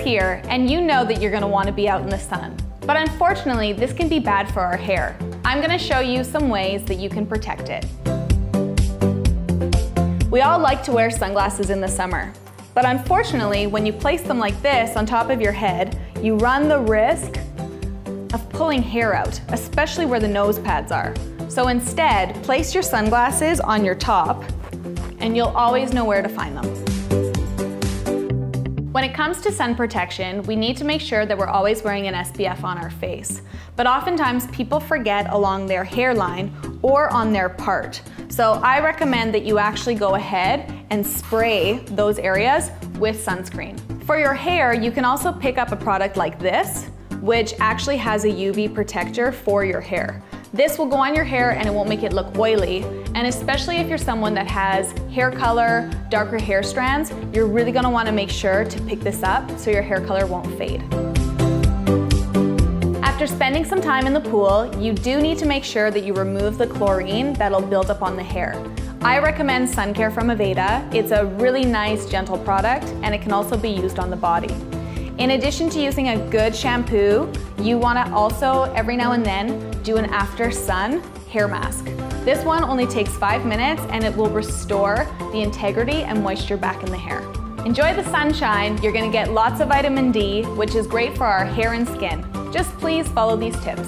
here, and you know that you're gonna wanna be out in the sun. But unfortunately, this can be bad for our hair. I'm gonna show you some ways that you can protect it. We all like to wear sunglasses in the summer, but unfortunately, when you place them like this on top of your head, you run the risk of pulling hair out, especially where the nose pads are. So instead, place your sunglasses on your top, and you'll always know where to find them. When it comes to sun protection, we need to make sure that we're always wearing an SPF on our face. But oftentimes people forget along their hairline or on their part. So I recommend that you actually go ahead and spray those areas with sunscreen. For your hair, you can also pick up a product like this, which actually has a UV protector for your hair. This will go on your hair and it won't make it look oily. And especially if you're someone that has hair color, darker hair strands, you're really gonna wanna make sure to pick this up so your hair color won't fade. After spending some time in the pool, you do need to make sure that you remove the chlorine that'll build up on the hair. I recommend Sun Care from Aveda. It's a really nice, gentle product, and it can also be used on the body. In addition to using a good shampoo, you wanna also, every now and then, do an after sun hair mask. This one only takes 5 minutes and it will restore the integrity and moisture back in the hair. Enjoy the sunshine. You're gonna get lots of vitamin D, which is great for our hair and skin. Just please follow these tips.